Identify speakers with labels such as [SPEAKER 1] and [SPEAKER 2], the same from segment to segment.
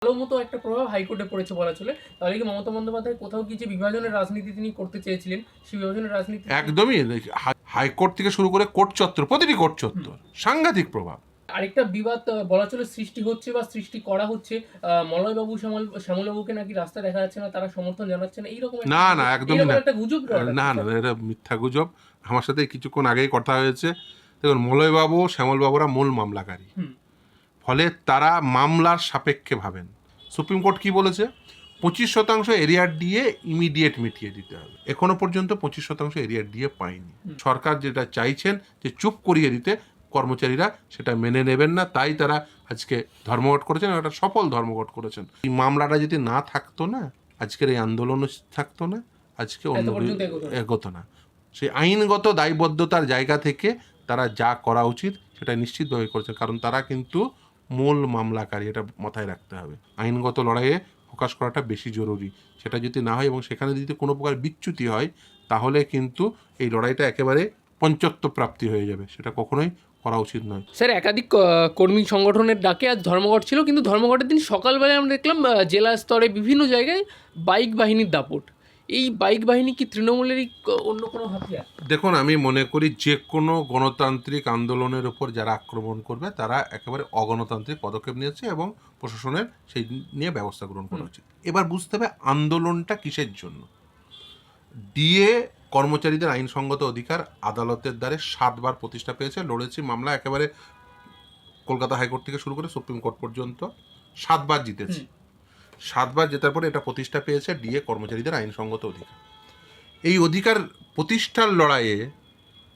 [SPEAKER 1] ভালো মতো একটা প্রভাব হাইকোর্টে পড়েছে বলা চলে। তাহলে কি মমতা বন্দ্যোপাধ্যায় কোথাও কি যে বিভাজনের রাজনীতি তিনি করতে চেয়েছিলেন, সেই বিভাজনের রাজনীতি
[SPEAKER 2] একদমই হাইকোর্ট থেকে শুরু করে কোর্ট চত্বর, প্রতিটি কোর্ট চত্বর সাংঘাতিক প্রভাব।
[SPEAKER 1] আরেকটা বিবাদ বলা চলে সৃষ্টি হচ্ছে বা সৃষ্টি করা হচ্ছে। মলয়বাবু শ্যামলবাবুকে নাকি রাস্তা দেখা যাচ্ছে না, তারা সমর্থন জানাচ্ছে না, এইরকম
[SPEAKER 2] না না, একদমই
[SPEAKER 1] এইরকম
[SPEAKER 2] না।
[SPEAKER 1] একটা গুজব রটাচ্ছে,
[SPEAKER 2] না না,
[SPEAKER 1] স্যার।
[SPEAKER 2] এটা মিথ্যা গুজব। আমার সাথে কিছুক্ষণ আগেই কথা হয়েছে। দেখুন, মলয়বাবু শ্যামলবাবুরা মূল মামলাকারী,
[SPEAKER 1] হুম,
[SPEAKER 2] ফলে তারা মামলার সাপেক্ষে ভাবেন। সুপ্রিম কোর্ট কি বলেছে? 25% এরিয়ার দিয়ে ইমিডিয়েট মিটিয়ে দিতে হবে। এখনো পর্যন্ত 25% এরিয়ার দিয়ে পায়নি। সরকার যেটা চাইছেন যে চুপ করিয়ে দিতে, কর্মচারীরা সেটা মেনে নেবেন না, তাই তারা আজকে ধর্মঘট করেছেন, একটা সফল ধর্মঘট করেছেন। এই মামলাটা যদি না থাকতো না, আজকের এই আন্দোলনও থাকতো না, আজকে
[SPEAKER 1] এত
[SPEAKER 2] অন্য
[SPEAKER 1] পর্যন্ত এগোতো না।
[SPEAKER 2] এগোতো না। সেই আইনগত দায়বদ্ধতার জায়গা থেকে তারা যা করা উচিত সেটা নিশ্চিতভাবে করেছেন, কারণ তারা কিন্তু মূল মামলাকারী, এটা মাথায় রাখতে হবে। আইনগত লড়াইয়ে ফোকাস করাটা বেশি জরুরি। সেটা যদি না হয় এবং সেখানে যদি কোনো প্রকার বিচ্যুতি হয়, তাহলে কিন্তু এই লড়াইটা একেবারে পঞ্চত্ব প্রাপ্তি হয়ে যাবে। সেটা কখনোই করা উচিত নয়।
[SPEAKER 1] স্যার, একাধিক কর্মী সংগঠনের ডাকে আজ ধর্মঘট ছিল, কিন্তু ধর্মঘটের দিন সকালবেলায় আমরা দেখলাম জেলা স্তরে বিভিন্ন জায়গায় বাইক বাহিনীর দাপট। এই বাইক বাহিনী কি তৃণমূলেরই অন্য কোনো হাতিয়ার?
[SPEAKER 2] দেখুন, আমি মনে করি যে কোনো গণতান্ত্রিক আন্দোলনের উপর যারা আক্রমণ করবে তারা একেবারে অগণতান্ত্রিক পদক্ষেপ নিয়েছে এবং প্রশাসনের সেই নিয়ে ব্যবস্থা গ্রহণ করা উচিত। এবার বুঝতে হবে আন্দোলনটা কিসের জন্য। ডিএ কর্মচারীদের আইনসঙ্গত অধিকার আদালতের দ্বারে 7 বার প্রতিষ্ঠা পেয়েছে। লড়েছি মামলা একেবারে কলকাতা হাইকোর্ট থেকে শুরু করে সুপ্রিম কোর্ট পর্যন্ত 7 বার জিতেছি। 7 বার জেতার পরে এটা প্রতিষ্ঠা পেয়েছে ডিএ কর্মচারীদের আইনসঙ্গত অধিকার। এই অধিকার প্রতিষ্ঠার লড়াইয়ে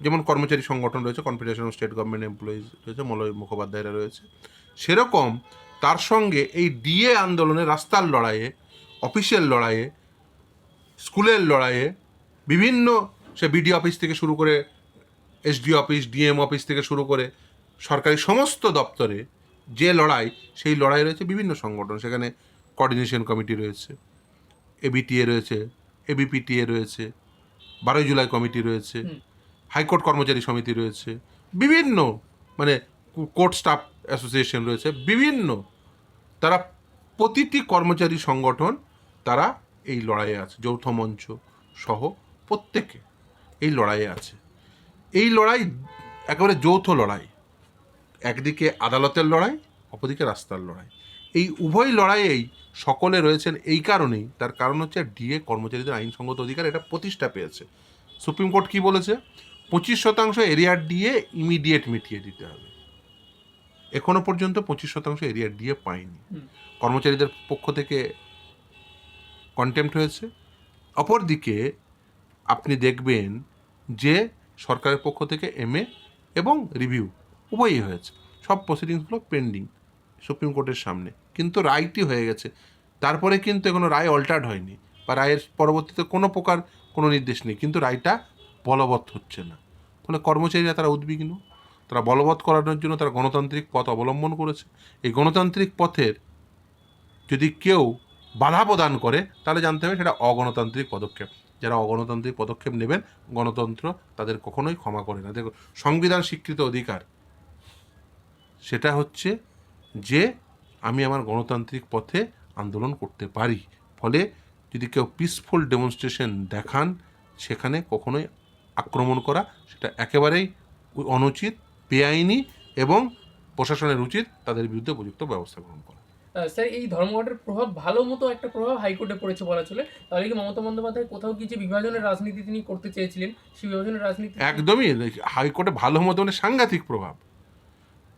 [SPEAKER 2] যেমন কর্মচারী সংগঠন রয়েছে, confederation of state government employees রয়েছে, মলয় মুখোপাধ্যায়রা রয়েছে, সেরকম তার সঙ্গে এই ডিএ আন্দোলনে, রাস্তার লড়াইয়ে, অফিসিয়াল লড়াইয়ে, স্কুলের লড়াইয়ে, বিভিন্ন সে বিডি অফিস থেকে শুরু করে এসডি অফিস, ডিএম অফিস থেকে শুরু করে সরকারি সমস্ত দপ্তরে যে লড়াই, সেই লড়াই রয়েছে বিভিন্ন সংগঠন। সেখানে কোঅর্ডিনেশন কমিটি রয়েছে, এবিটিএ রয়েছে, এবিপিটিএ রয়েছে, 12 জুলাই কমিটি রয়েছে, হাইকোর্ট কর্মচারী সমিতি রয়েছে, বিভিন্ন মানে কোর্ট স্টাফ অ্যাসোসিয়েশন রয়েছে, বিভিন্ন, তারা প্রতিটি কর্মচারী সংগঠন তারা এই লড়াইয়ে আছে। যৌথ মঞ্চ সহ প্রত্যেকে এই লড়াইয়ে আছে। এই লড়াই একেবারে যৌথ লড়াই। একদিকে আদালতের লড়াই, অপরদিকে রাস্তার লড়াই। এই উভয় লড়াইয়েই সকলে রয়েছেন। এই কারণেই, তার কারণ হচ্ছে ডিএ কর্মচারীদের আইনসঙ্গত অধিকার এটা প্রতিষ্ঠা পেয়েছে। সুপ্রিম কোর্ট কি বলেছে? 25% এরিয়ার ডিএ ইমিডিয়েট মিটিয়ে দিতে হবে। এখনো পর্যন্ত 25% এরিয়ার ডিএ পায়নি। কর্মচারীদের পক্ষ থেকে কন্টেম্প্ট হয়েছে। অপরদিকে আপনি দেখবেন যে সরকারের পক্ষ থেকে এমএ এবং রিভিউ উভয়ই হয়েছে। সব প্রসিডিংসগুলো পেন্ডিং সুপ্রিম কোর্টের সামনে, কিন্তু রায়টি হয়ে গেছে। তারপরে কিন্তু এখনো রায় অল্টার্ড হয়নি, বা রায়ের পরবর্তীতে কোনো প্রকার কোনো নির্দেশ নেই, কিন্তু রায়টা বলবৎ হচ্ছে না। ফলে কর্মচারীরা তারা উদ্বিগ্ন। তারা বলবৎ করানোর জন্য তারা গণতান্ত্রিক পথ অবলম্বন করেছে। এই গণতান্ত্রিক পথের যদি কেউ বাধা প্রদান করে, তাহলে জানতে হবে সেটা অগণতান্ত্রিক পদক্ষেপ। যারা অগণতান্ত্রিক পদক্ষেপ নেবেন, গণতন্ত্র তাদের কখনোই ক্ষমা করে না। দেখো, সংবিধান স্বীকৃত অধিকার সেটা হচ্ছে যে আমি আমার গণতান্ত্রিক পথে আন্দোলন করতে পারি। ফলে যদি কেউ পিসফুল ডেমনস্ট্রেশন দেখান, সেখানে কখনোই আক্রমণ করা সেটা একেবারেই অনুচিত, বেআইনি, এবং প্রশাসনের উচিত তাদের বিরুদ্ধে উপযুক্ত ব্যবস্থা গ্রহণ করা।
[SPEAKER 1] স্যার, এই ধর্মঘটের প্রভাব ভালো মতো একটা প্রভাব হাইকোর্টে পড়েছে বলা চলে। তাহলে কি মমতা বন্দ্যোপাধ্যায় কোথাও কি যে বিভাজনের রাজনীতি তিনি করতে চেয়েছিলেন, সেই বিভাজনের রাজনীতি
[SPEAKER 2] একদমই হাইকোর্টে ভালো মতো মানে সাংঘাতিক প্রভাব।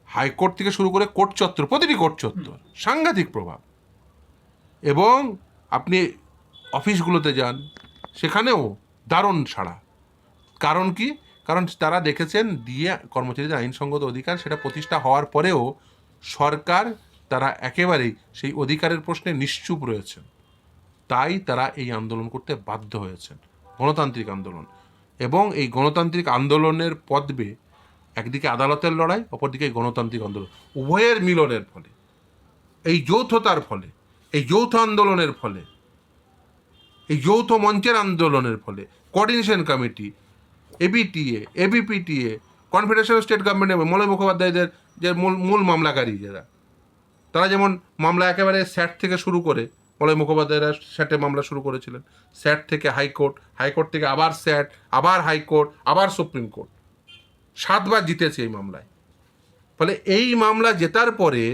[SPEAKER 2] হাইকোর্ট থেকে শুরু করে কোর্ট চত্বর, প্রতিটি কোর্ট চত্বর সাংঘাতিক প্রভাব। এবং আপনি অফিসগুলোতে যান, সেখানেও দারুণ সাড়া। কারণ কি? কারণ তারা দেখেছেন দিয়ে কর্মচারীদের আইনসঙ্গত অধিকার সেটা প্রতিষ্ঠা হওয়ার পরেও সরকার তারা একেবারেই সেই অধিকারের প্রশ্নে নিশ্চুপ রয়েছেন। তাই তারা এই আন্দোলন করতে বাধ্য হয়েছেন, গণতান্ত্রিক আন্দোলন। এবং এই গণতান্ত্রিক আন্দোলনের পদ্মে একদিকে আদালতের লড়াই, অপরদিকে গণতান্ত্রিক আন্দোলন, উভয়ের মিলনের ফলে, এই যৌথতার ফলে, এই যৌথ আন্দোলনের ফলে, এই যৌথ মঞ্চের আন্দোলনের ফলে coordination committee, ABTA, ABPTA, confederation of state government, Malay মুখোপাধ্যায়দের যে মূল মামলাকারী যারা, তারা যেমন মামলা একেবারে স্যাট থেকে শুরু করে, মলয় মুখোপাধ্যায়রা স্যাটে মামলা শুরু করেছিলেন, স্যাট থেকে হাইকোর্ট, হাইকোর্ট থেকে আবার স্যাট, আবার হাইকোর্ট, আবার সুপ্রিম কোর্ট, 7 বার জিতেছে এই মামলায়। ফলে এই মামলা জেতার পরে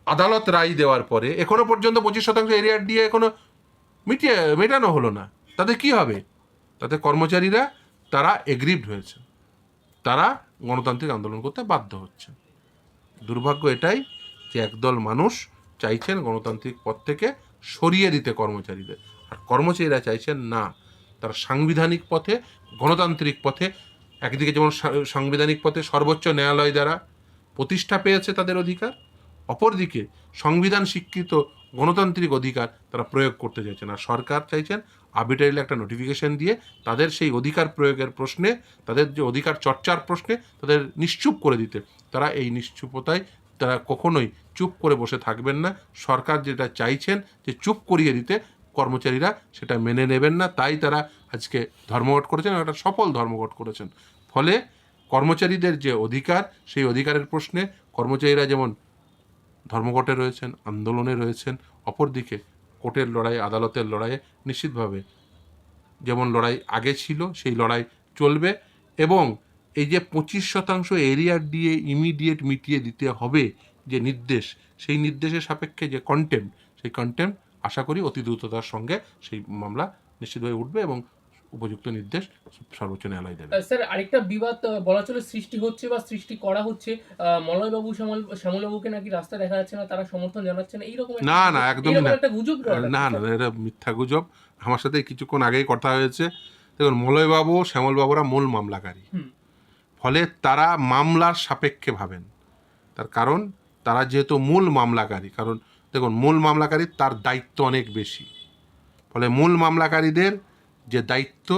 [SPEAKER 2] আদালত রায় দেওয়ার পরে এখনো পর্যন্ত 25% এরিয়া দিয়ে এখনো মেটানো হলো না। তাতে কি হবে? তাতে কর্মচারীরা তারা এগ্রিভড হয়েছে, তারা গণতান্ত্রিক আন্দোলন করতে বাধ্য হচ্ছে। দুর্ভাগ্য এটাই যে একদল মানুষ চাইছেন গণতান্ত্রিক পথ থেকে সরিয়ে দিতে কর্মচারীদের, আর কর্মচারীরা চাইছেন না, তারা সাংবিধানিক পথে, গণতান্ত্রিক পথে, একদিকে যেমন সাংবিধানিক পথে সর্বোচ্চ ন্যায়ালয় দ্বারা প্রতিষ্ঠা পেয়েছে তাদের অধিকার, অপরদিকে সংবিধান স্বীকৃত গণতান্ত্রিক অধিকার তারা প্রয়োগ করতে চাইছেন। আর সরকার চাইছেন আর্বিট্রারিলি একটা নোটিফিকেশন দিয়ে তাদের সেই অধিকার প্রয়োগের প্রশ্নে, তাদের যে অধিকার চর্চার প্রশ্নে তাদের নিশ্চুপ করে দিতে। তারা এই নিশ্চুপতায় তারা কখনোই চুপ করে বসে থাকবেন না। সরকার যেটা চাইছেন যে চুপ করিয়ে দিতে, কর্মচারীরা সেটা মেনে নেবেন না। তাই তারা আজকে ধর্মঘট করেছেন, একটা সফল ধর্মঘট করেছেন। ফলে কর্মচারীদের যে অধিকার, সেই অধিকারের প্রশ্নে কর্মচারীরা যেমন ধর্মঘটে রয়েছেন, আন্দোলনে রয়েছেন, অপরদিকে কোর্টের লড়াই, আদালতের লড়াইয়ে নিশ্চিতভাবে যেমন লড়াই আগে ছিল সেই লড়াই চলবে। এবং এই যে 25% এরিয়া দিয়ে ইমিডিয়েট মিটিয়ে দিতে হবে যে নির্দেশ, সেই নির্দেশের সাপেক্ষে যে কন্টেম্প, সেই কন্টেম্প আশা করি অতি দ্রুততার সঙ্গে সেই মামলা নিশ্চিতভাবে উঠবে এবং উপযুক্ত নির্দেশ সর্বোচ্চ ন্যায়ালয় দেবে।
[SPEAKER 1] স্যার, আরেকটা বিবাদ বলা চলে সৃষ্টি হচ্ছে বা সৃষ্টি করা হচ্ছে, মলয়বাবু শ্যামলবাবুকে নাকি রাস্তা দেখা যাচ্ছে না, তারা সমর্থন জানাচ্ছে না, এইরকম
[SPEAKER 2] না না, একদমই না,
[SPEAKER 1] একটা গুজব।
[SPEAKER 2] না না, এটা মিথ্যা গুজব। আমার সাথে কিছুক্ষণ আগেই কথা হয়েছে। দেখুন, মলয়বাবু, শ্যামলবাবুরা মূল মামলাকারী, ফলে তারা মামলার সাপেক্ষে ভাবেন। তার কারণ তারা যেহেতু মূল মামলাকারী, কারণ দেখুন মূল মামলাকারী তার দায়িত্ব অনেক বেশি। ফলে মূল মামলাকারীদের যে দায়িত্ব,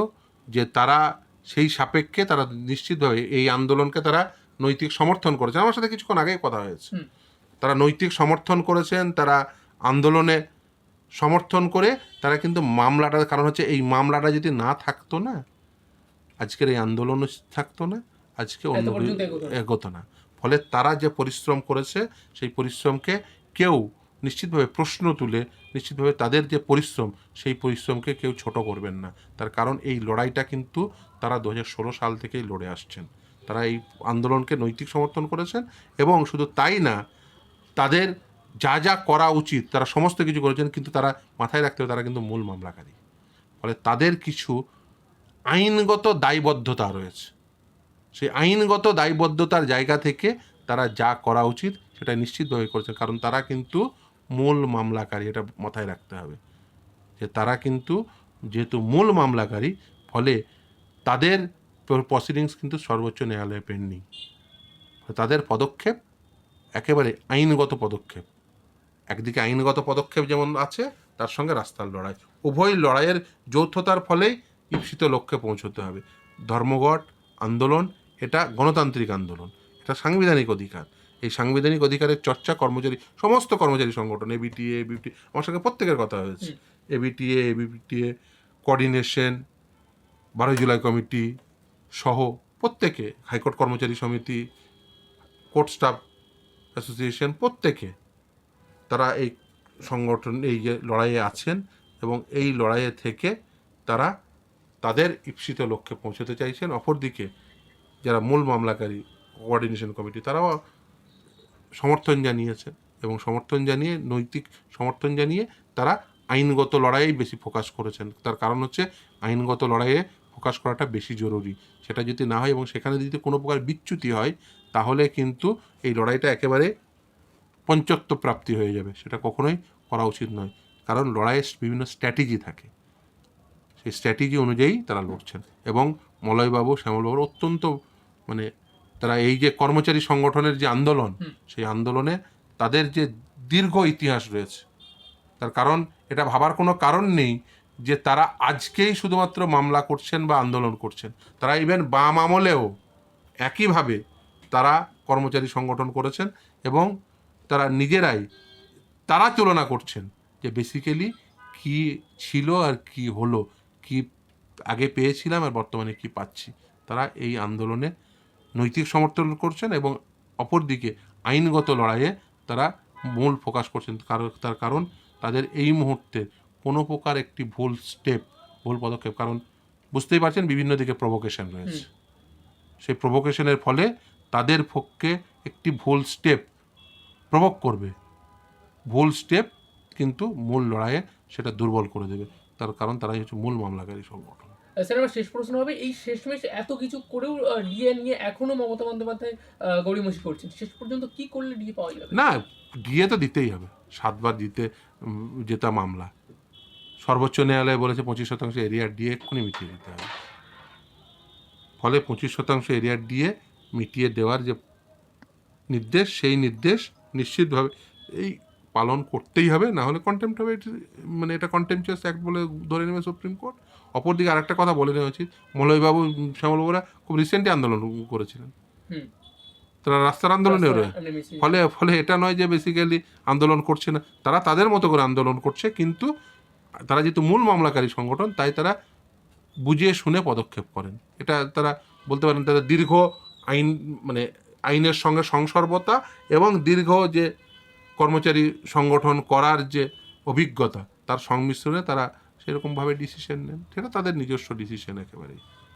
[SPEAKER 2] যে তারা সেই সাপেক্ষে তারা নিশ্চিতভাবে এই আন্দোলনকে তারা নৈতিক সমর্থন করেছেন। আমার সাথে কিছুক্ষণ আগেই কথা হয়েছে, তারা নৈতিক সমর্থন করেছেন, তারা আন্দোলনে সমর্থন করে তারা কিন্তু মামলাটা, কারণ হচ্ছে এই মামলাটা যদি না থাকতো না, আজকের এই আন্দোলনও থাকতো না, আজকে অন্য এগোতো না। ফলে তারা যে পরিশ্রম করেছে, সেই পরিশ্রমকে কেউ নিশ্চিতভাবে প্রশ্ন তুলে, নিশ্চিতভাবে তাদের যে পরিশ্রম, সেই পরিশ্রমকে কেউ ছোট করবেন না। তার কারণ এই লড়াইটা কিন্তু তারা 2016 সাল থেকেই লড়ে আসছেন। তারা এই আন্দোলনকে নৈতিক সমর্থন করেছেন এবং শুধু তাই না, তাদের যা যা করা উচিত তারা সমস্ত কিছু করেছেন, কিন্তু তারা মাথায় রাখতে হবে তারা কিন্তু মূল মামলাকারী। ফলে তাদের কিছু আইনগত দায়বদ্ধতা রয়েছে, সেই আইনগত দায়বদ্ধতার জায়গা থেকে তারা যা করা উচিত সেটা নিশ্চিতভাবে করেছে, কারণ তারা কিন্তু মূল মামলাকারী। এটা মাথায় রাখতে হবে যে তারা কিন্তু যেহেতু মূল মামলাকারী, ফলে তাদের প্রসিডিংস কিন্তু সর্বোচ্চ ন্যায়ালয়ে পেন্ডিং। তাদের পদক্ষেপ একেবারে আইনগত পদক্ষেপ। একদিকে আইনগত পদক্ষেপ যেমন আছে, তার সঙ্গে রাস্তার লড়াই, উভয় লড়াইয়ের যৌথতার ফলেই ঈপ্সিত লক্ষ্যে পৌঁছতে হবে। ধর্মঘট আন্দোলন এটা গণতান্ত্রিক আন্দোলন, এটা সাংবিধানিক অধিকার। এই সাংবিধানিক অধিকারের চর্চা কর্মচারী, সমস্ত কর্মচারী সংগঠন, এবিটিএ, এবিটি, আমার সঙ্গে প্রত্যেকের কথা হয়েছে, এবিটিএ কোঅর্ডিনেশন, 12 জুলাই কমিটি সহ প্রত্যেকে, হাইকোর্ট কর্মচারী সমিতি, কোর্ট স্টাফ অ্যাসোসিয়েশন, প্রত্যেকে তারা এই সংগঠন, এই যে লড়াইয়ে আছেন এবং এই লড়াইয়ে থেকে তারা তাদের ঈপ্সিত লক্ষ্যে পৌঁছতে চাইছেন। অপরদিকে যারা মূল মামলাকারী, কোঅর্ডিনেশন কমিটি, তারাও সমর্থন জানিয়েছেন এবং সমর্থন জানিয়ে, নৈতিক সমর্থন জানিয়ে তারা আইনগত লড়াইয়ে বেশি ফোকাস করেছেন। তার কারণ হচ্ছে আইনগত লড়াইয়ে ফোকাস করাটা বেশি জরুরি। সেটা যদি না হয় এবং সেখানে যদি কোনো প্রকার বিচ্যুতি হয়, তাহলে কিন্তু এই লড়াইটা একেবারে পঞ্চত্ব প্রাপ্তি হয়ে যাবে। সেটা কখনোই করা উচিত নয়, কারণ লড়াইয়ের বিভিন্ন স্ট্র্যাটেজি থাকে, সেই স্ট্র্যাটেজি অনুযায়ী তারা লড়ছেন। এবং মলয়বাবু, শ্যামলবাবু অত্যন্ত তারা এই যে কর্মচারী সংগঠনের যে আন্দোলন, সেই আন্দোলনে তাদের যে দীর্ঘ ইতিহাস রয়েছে। তার কারণ এটা ভাবার কোনো কারণ নেই যে তারা আজকেই শুধুমাত্র মামলা করছেন বা আন্দোলন করছেন। তারা ইভেন বাম আমলেও একইভাবে তারা কর্মচারী সংগঠন করেছেন এবং তারা নিজেরাই তারা তুলনা করছেন যে বেসিক্যালি কি ছিল আর কি হলো, কি আগে পেয়েছিলাম আর বর্তমানে কি পাচ্ছি। তারা এই আন্দোলনে নৈতিক সমর্থন করছেন এবং অপরদিকে আইনগত লড়াইয়ে তারা মূল ফোকাস করছেন, তার কারণ তাদের এই মুহূর্তে কোনো প্রকার একটি ভুল পদক্ষেপ, কারণ বুঝতেই পারছেন বিভিন্ন দিকে প্রভোকেশন রয়েছে, সেই প্রভোকেশনের ফলে তাদের পক্ষে একটি ভুল স্টেপ প্রভোগ করবে, ভুল স্টেপ কিন্তু মূল লড়াইয়ে সেটা দুর্বল করে দেবে, তার কারণ তারাই হচ্ছে মূল মামলাকারী সংগঠন।
[SPEAKER 1] স্যার আমার শেষ প্রশ্ন হবে, এই শেষমেশ এত কিছু করেও ডিএ নিয়ে এখনো মমতা বন্দ্যোপাধ্যায় গড়িমসি করছেন, শেষ পর্যন্ত কি করলে ডিএ পাওয়া যাবে?
[SPEAKER 2] না, ডিএ তো দিতেই হবে, 7 বার জেতা মামলা, সর্বোচ্চ ন্যায়ালয় বলেছে 25% এরিয়ার ডিএ এক্ষুনি মিটিয়ে দিতে হবে, ফলে 25% এরিয়ার ডিএ মিটিয়ে দেওয়ার যে নির্দেশ, সেই নির্দেশ নিশ্চিতভাবে এই পালন করতেই হবে, না হলে কন্টেম্প্ট হবে, মানে এটা কন্টেম্পচুয়াস অ্যাক্ট বলে ধরে নেবে সুপ্রিম কোর্ট। অপরদিকে আরেকটা কথা বলে নেওয়া উচিত, মলয়বাবু শ্যামলবাবুরা খুব রিসেন্টলি আন্দোলন করেছিলেন, তারা রাস্তার আন্দোলনে ফলে এটা নয় যে বেসিক্যালি আন্দোলন করছে না, তারা তাদের মতো করে আন্দোলন করছে, কিন্তু তারা যেহেতু মূল মামলাকারী সংগঠন তাই তারা বুঝিয়ে শুনে পদক্ষেপ করেন, এটা তারা বলতে পারেন তাদের দীর্ঘ আইনের সঙ্গে সংসর্বতা এবং দীর্ঘ যে কর্মচারী সংগঠন করার যে অভিজ্ঞতা, তার সংমিশ্রণে তারা সেরকমভাবে ডিসিশন নেন, সেটা তাদের নিজস্ব ডিসিশন একেবারেই।